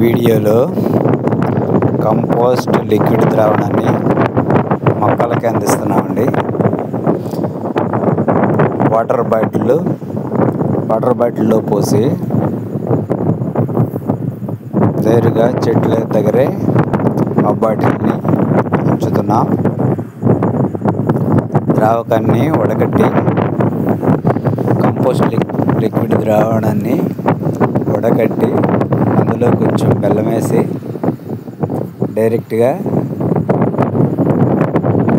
వీడియోలో compost liquid ద్రావణాన్ని మొక్కలకి అందిస్తున్నామండి. వాటర్ బాటిల్లో పోసి నేరుగా చెట్ల దగ్గరే ఆ బాటిల్ని ఉంచుతున్నాం. ద్రావకాన్ని వడగట్టి కంపోస్ట్ లిక్విడ్ ద్రావణాన్ని వడగట్టి అందులో కొంచెం బెల్లం వేసి డైరెక్ట్గా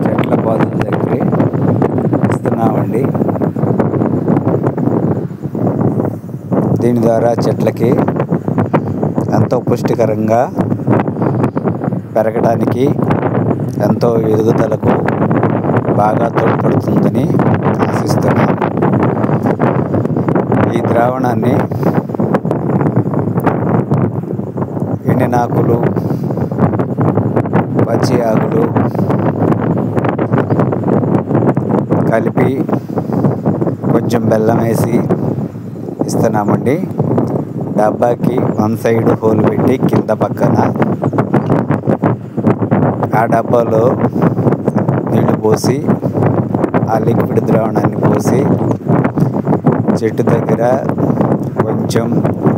చెట్ల పాదుల దగ్గర ఇస్తున్నామండి. దీని ద్వారా చెట్లకి ఎంతో పుష్టికరంగా పెరగడానికి, ఎంతో ఎదుగుదలకు బాగా తోడ్పడుతుందని ఆశిస్తున్నాం. ఈ ద్రావణాన్ని ఎండినాకులు, పచ్చి ఆకులు కలిపి కొంచెం బెల్లం వేసి ఇస్తున్నామండి. డబ్బాకి వన్ సైడ్ హోల్ పెట్టి కింద పక్కన ఆ డబ్బాలో నీళ్లు పోసి ఆ లిక్విడ్ ద్రావణాన్ని పోసి చెట్టు దగ్గర కొంచెం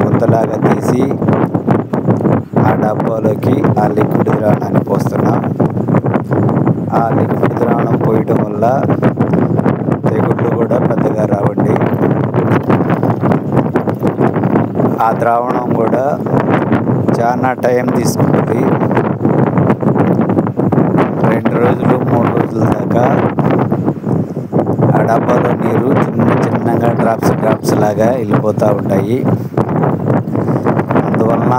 గుంతలాగా తీసి ఆ డబ్బాలోకి ఆ లిక్విడ్ ద్రావణాన్ని పోస్తున్నాం. ఆ లిక్విడ్ ద్రావణం పోయటం వల్ల తెగుళ్ళు కూడా పెద్దగా రావండి. ఆ ద్రావణం కూడా చాలా టైం తీసుకుంటుంది. 2 రోజులు 3 రోజుల దాకా ఆ డబ్బాలో నీరు చిన్నగా డ్రాప్స్ లాగా వెళ్ళిపోతూ ఉంటాయి. అందువలన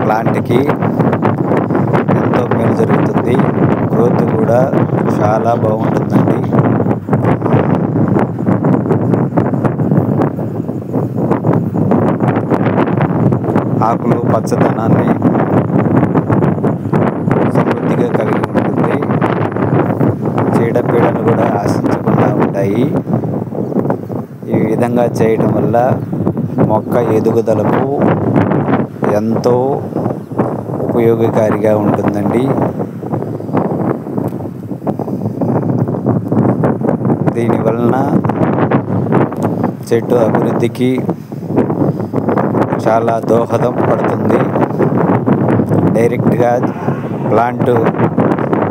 ప్లాంట్కి ఎంతో మేలు జరుగుతుంది. గ్రోత్ కూడా చాలా బాగుంటుందండి. ఆకులు పచ్చదనాన్ని సమృద్ధిగా కలిగి ఉంటుంది. చీడపీడలు కూడా ఆశించకుండా ఉంటాయి. ఈ విధంగా చేయడం వల్ల మొక్క ఎదుగుదలకు ఎంతో ఉపయోగకారిగా ఉంటుందండి. దీనివలన చెట్టు అభివృద్ధికి చాలా దోహదం పడుతుంది. డైరెక్ట్గా ప్లాంట్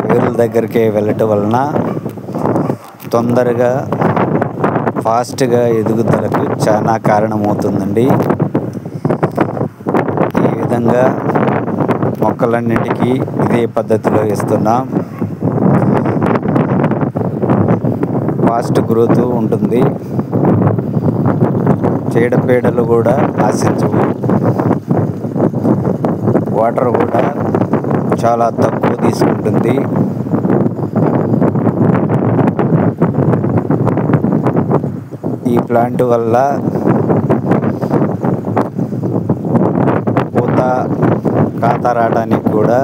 వేరుల దగ్గరికి వెళ్ళటం వలన తొందరగా ఫాస్ట్గా ఎదుగుదలకు చాలా కారణమవుతుందండి. ఈ విధంగా మొక్కలన్నిటికీ ఇదే పద్ధతిలో ఇస్తున్నాం. ఫాస్ట్ గ్రోత్ ఉంటుంది. చీడపీడలు కూడా ఆశించవు. వాటర్ కూడా చాలా తక్కువ తీసుకుంటుంది. ఈ ప్లాంట్ వల్ల పూత కాత రావడానికి కూడా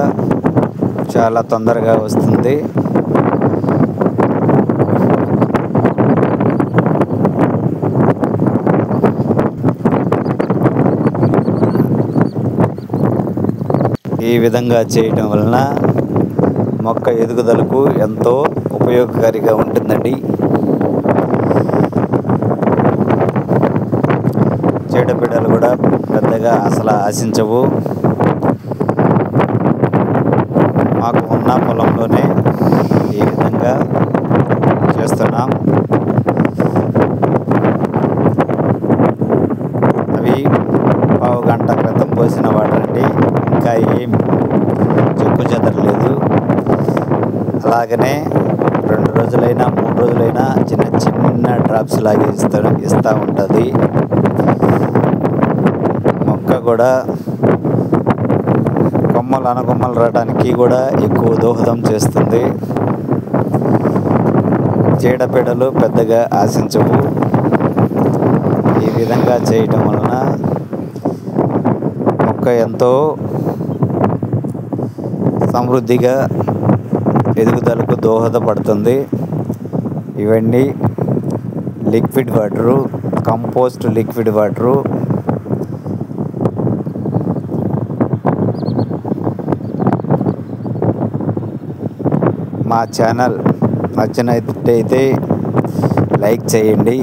చాలా తొందరగా వస్తుంది. ఈ విధంగా చేయటం వలన మొక్క ఎదుగుదలకు ఎంతో ఉపయోగకారిగా ఉంటుందండి. చీడపీడలు కూడా పెద్దగా అసలు ఆశించవు. మాకు ఉన్న పొలంలోనే ఈ విధంగా చేస్తున్నాం. అవి పావు గంట క్రితం పోసిన వాటర్ అండి. ఇంకా ఏం చెక్కు చెదరలేదు. అలాగనే 2 రోజులైనా 3 రోజులైనా చిన్న డ్రాప్స్ లాగా ఇస్తూ ఉంటుంది. మొక్క కూడా కొమ్మలు రావడానికి కూడా ఎక్కువ దోహదం చేస్తుంది. చీడపీడలు పెద్దగా ఆశించవు. ఈ విధంగా చేయటం వలన మొక్క ఎంతో సమృద్ధిగా ఎదుగుదలకు దోహదపడుతుంది. ఇవన్నీ liquid water, compost liquid water మా ఛానల్ నచ్చినట్టయితే లైక్ చేయండి.